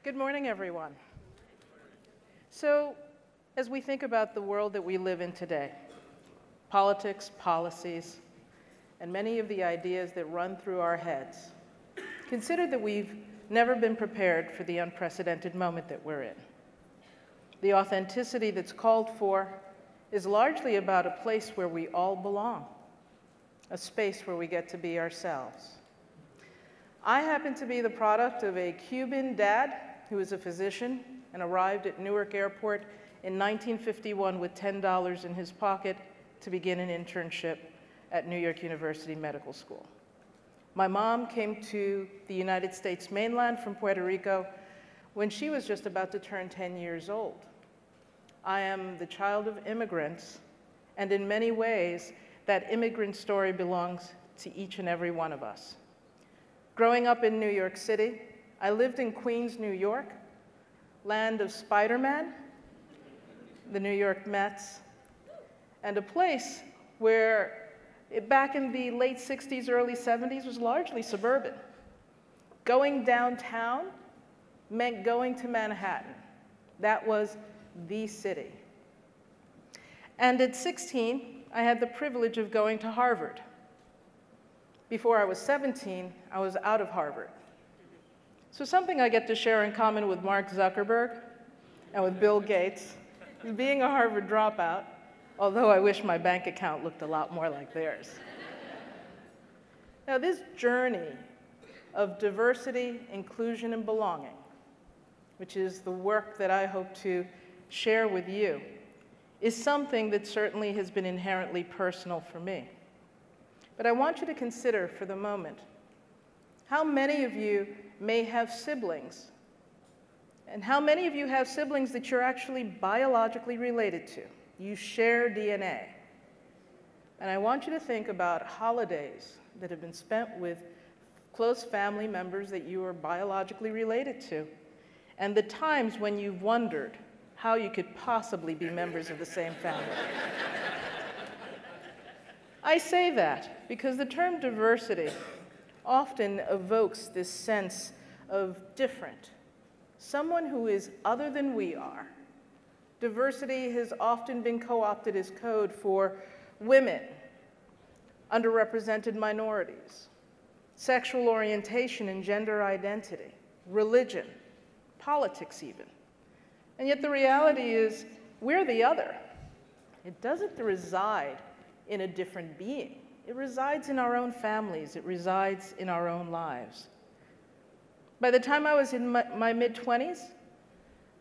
Good morning, everyone. So, as we think about the world that we live in today, politics, policies, and many of the ideas that run through our heads, consider that we've never been prepared for the unprecedented moment that we're in. The authenticity that's called for is largely about a place where we all belong, a space where we get to be ourselves. I happen to be the product of a Cuban dad who is a physician and arrived at Newark Airport in 1951 with $10 in his pocket to begin an internship at New York University Medical School. My mom came to the United States mainland from Puerto Rico when she was just about to turn 10 years old. I am the child of immigrants, and in many ways, that immigrant story belongs to each and every one of us. Growing up in New York City, I lived in Queens, New York, land of Spider-Man, the New York Mets, and a place where back in the late 60s, early 70s was largely suburban. Going downtown meant going to Manhattan. That was the city. And at 16, I had the privilege of going to Harvard. Before I was 17, I was out of Harvard. So something I get to share in common with Mark Zuckerberg and with Bill Gates is being a Harvard dropout, although I wish my bank account looked a lot more like theirs. Now, this journey of diversity, inclusion, and belonging, which is the work that I hope to share with you, is something that certainly has been inherently personal for me. But I want you to consider for the moment how many of you may have siblings, and how many of you have siblings that you're actually biologically related to. You share DNA. And I want you to think about holidays that have been spent with close family members that you are biologically related to, and the times when you've wondered how you could possibly be members of the same family. I say that because the term diversity often evokes this sense of different, someone who is other than we are. Diversity has often been co-opted as code for women, underrepresented minorities, sexual orientation and gender identity, religion, politics even. And yet the reality is we're the other. It doesn't reside in a different being. It resides in our own families. It resides in our own lives. By the time I was in my mid-20s,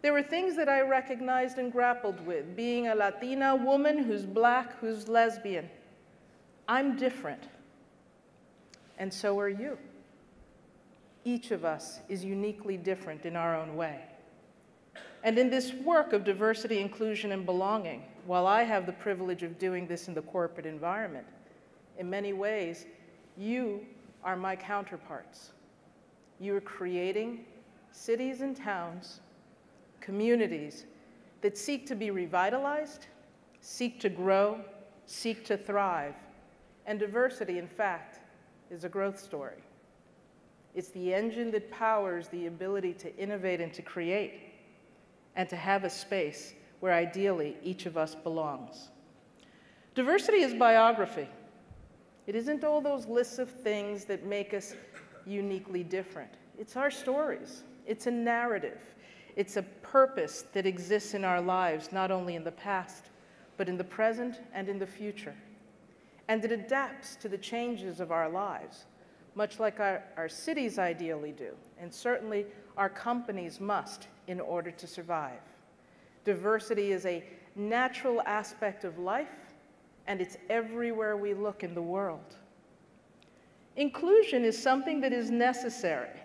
there were things that I recognized and grappled with. Being a Latina woman who's Black, who's lesbian. I'm different. And so are you. Each of us is uniquely different in our own way. And in this work of diversity, inclusion, and belonging, while I have the privilege of doing this in the corporate environment, in many ways, you are my counterparts. You are creating cities and towns, communities that seek to be revitalized, seek to grow, seek to thrive. And diversity, in fact, is a growth story. It's the engine that powers the ability to innovate and to create, and to have a space where ideally each of us belongs. Diversity is biography. It isn't all those lists of things that make us uniquely different. It's our stories. It's a narrative. It's a purpose that exists in our lives, not only in the past, but in the present and in the future. And it adapts to the changes of our lives, much like our cities ideally do, and certainly our companies must in order to survive. Diversity is a natural aspect of life, and it's everywhere we look in the world. Inclusion is something that is necessary,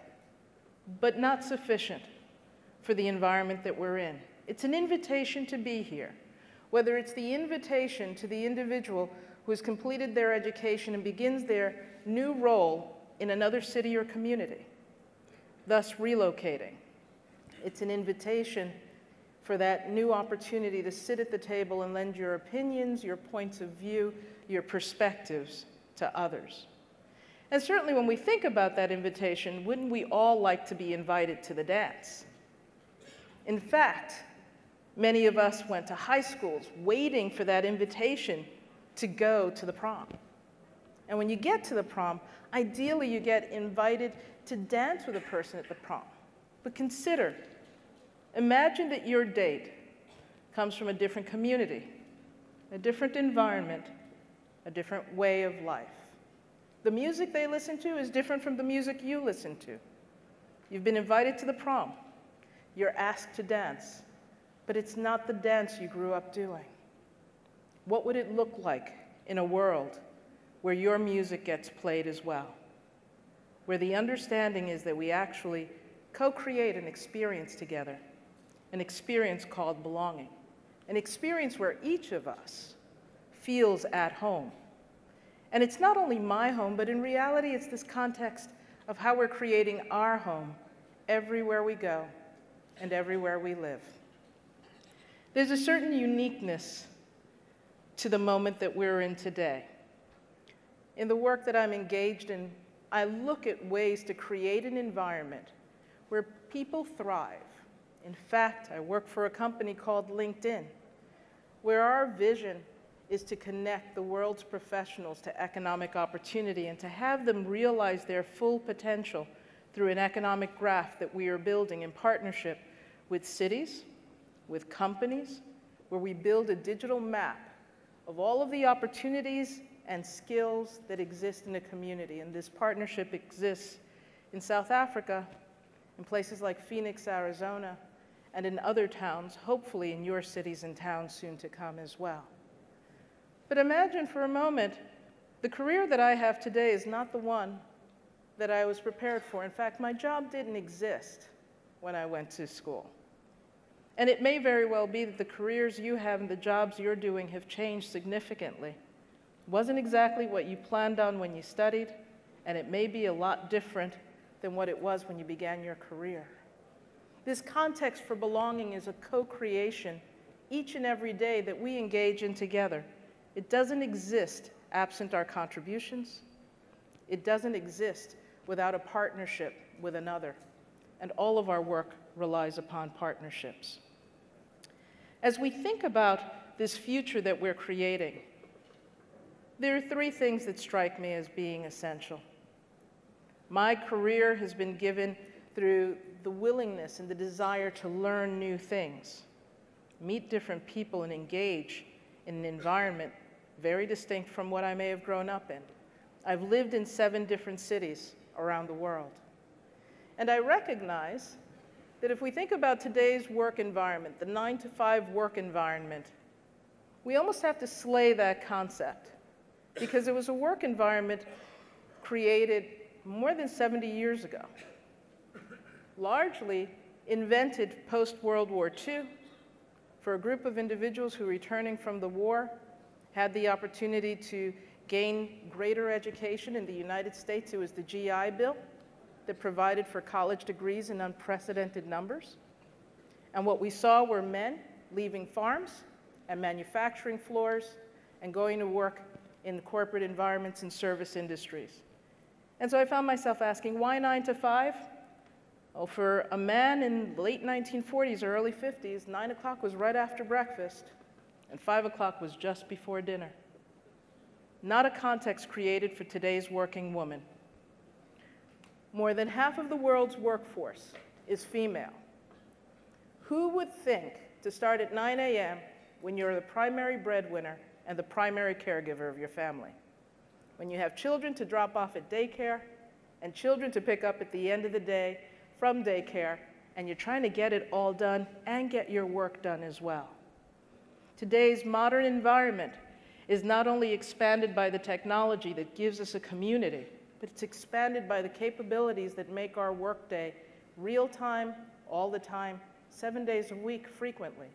but not sufficient for the environment that we're in. It's an invitation to be here, whether it's the invitation to the individual who has completed their education and begins their new role in another city or community, thus relocating. It's an invitation for that new opportunity to sit at the table and lend your opinions, your points of view, your perspectives to others. And certainly when we think about that invitation, wouldn't we all like to be invited to the dance? In fact, many of us went to high schools waiting for that invitation to go to the prom. And when you get to the prom, ideally you get invited to dance with a person at the prom. But consider, imagine that your date comes from a different community, a different environment, a different way of life. The music they listen to is different from the music you listen to. You've been invited to the prom. You're asked to dance, but it's not the dance you grew up doing. What would it look like in a world where your music gets played as well? Where the understanding is that we actually co-create an experience together, an experience called belonging, an experience where each of us feels at home. And it's not only my home, but in reality, it's this context of how we're creating our home everywhere we go and everywhere we live. There's a certain uniqueness to the moment that we're in today. In the work that I'm engaged in, I look at ways to create an environment where people thrive. In fact, I work for a company called LinkedIn, where our vision is to connect the world's professionals to economic opportunity and to have them realize their full potential through an economic graph that we are building in partnership with cities, with companies, where we build a digital map of all of the opportunities and skills that exist in a community. And this partnership exists in South Africa, in places like Phoenix, Arizona, and in other towns, hopefully in your cities and towns soon to come as well. But imagine for a moment, the career that I have today is not the one that I was prepared for. In fact, my job didn't exist when I went to school. And it may very well be that the careers you have and the jobs you're doing have changed significantly. It wasn't exactly what you planned on when you studied, and it may be a lot different than what it was when you began your career. This context for belonging is a co-creation each and every day that we engage in together. It doesn't exist absent our contributions. It doesn't exist without a partnership with another. And all of our work relies upon partnerships. As we think about this future that we're creating, there are three things that strike me as being essential. My career has been given through the willingness and the desire to learn new things, meet different people, and engage in an environment very distinct from what I may have grown up in. I've lived in 7 different cities around the world. And I recognize that if we think about today's work environment, the 9-to-5 work environment, we almost have to slay that concept, because it was a work environment created more than 70 years ago, largely invented post-World War II for a group of individuals who, returning from the war, had the opportunity to gain greater education. In the United States, it was the GI Bill that provided for college degrees in unprecedented numbers. And what we saw were men leaving farms and manufacturing floors and going to work in corporate environments and service industries. And so I found myself asking, why 9 to 5? Well, for a man in the late 1940s or early 50s, 9 o'clock was right after breakfast, and 5 o'clock was just before dinner. Not a context created for today's working woman. More than half of the world's workforce is female. Who would think to start at 9 a.m. when you're the primary breadwinner and the primary caregiver of your family? When you have children to drop off at daycare and children to pick up at the end of the day from daycare, and you're trying to get it all done and get your work done as well. Today's modern environment is not only expanded by the technology that gives us a community, but it's expanded by the capabilities that make our workday real-time, all the time, 7 days a week, frequently.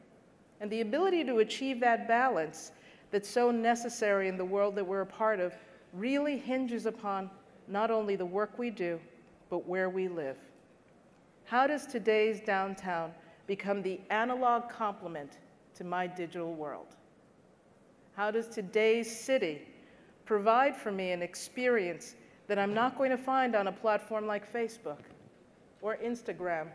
And the ability to achieve that balance that's so necessary in the world that we're a part of really hinges upon not only the work we do, but where we live. How does today's downtown become the analog complement to my digital world? How does today's city provide for me an experience that I'm not going to find on a platform like Facebook or Instagram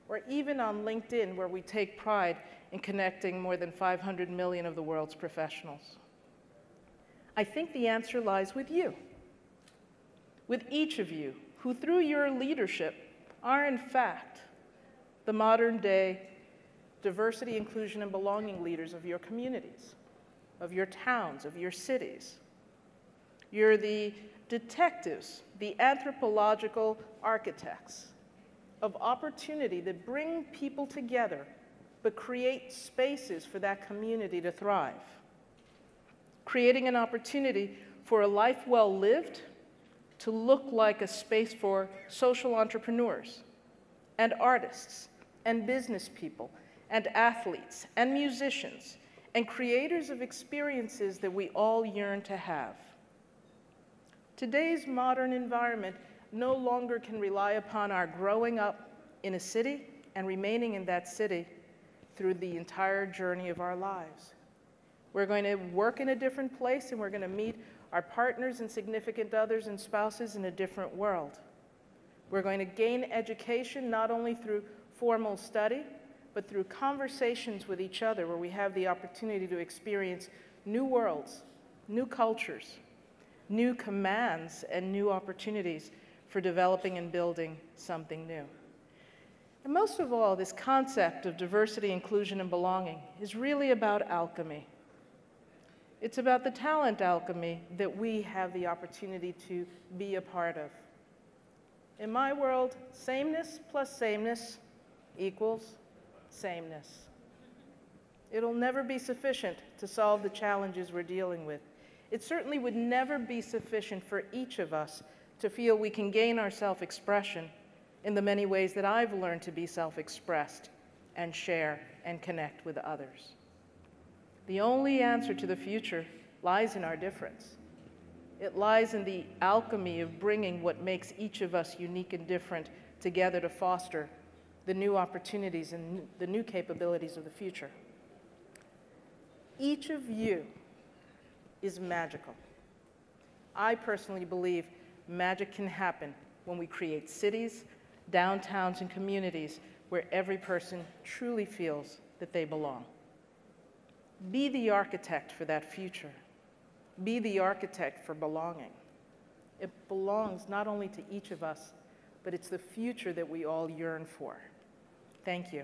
or even on LinkedIn, where we take pride in connecting more than 500 million of the world's professionals? I think the answer lies with you, with each of you, who through your leadership are in fact the modern day diversity, inclusion, and belonging leaders of your communities, of your towns, of your cities. You're the detectives, the anthropological architects of opportunity that bring people together, but create spaces for that community to thrive. Creating an opportunity for a life well lived to look like a space for social entrepreneurs and artists and business people and athletes and musicians and creators of experiences that we all yearn to have. Today's modern environment no longer can rely upon our growing up in a city and remaining in that city through the entire journey of our lives. We're going to work in a different place, and we're going to meet our partners and significant others and spouses in a different world. We're going to gain education not only through formal study, but through conversations with each other where we have the opportunity to experience new worlds, new cultures, new commands, and new opportunities for developing and building something new. And most of all, this concept of diversity, inclusion, and belonging is really about alchemy. It's about the talent alchemy that we have the opportunity to be a part of. In my world, sameness plus sameness equals sameness. It'll never be sufficient to solve the challenges we're dealing with. It certainly would never be sufficient for each of us to feel we can gain our self-expression in the many ways that I've learned to be self-expressed and share and connect with others. The only answer to the future lies in our difference. It lies in the alchemy of bringing what makes each of us unique and different together to foster the new opportunities and the new capabilities of the future. Each of you is magical. I personally believe magic can happen when we create cities, downtowns, and communities where every person truly feels that they belong. Be the architect for that future. Be the architect for belonging. It belongs not only to each of us, but it's the future that we all yearn for. Thank you.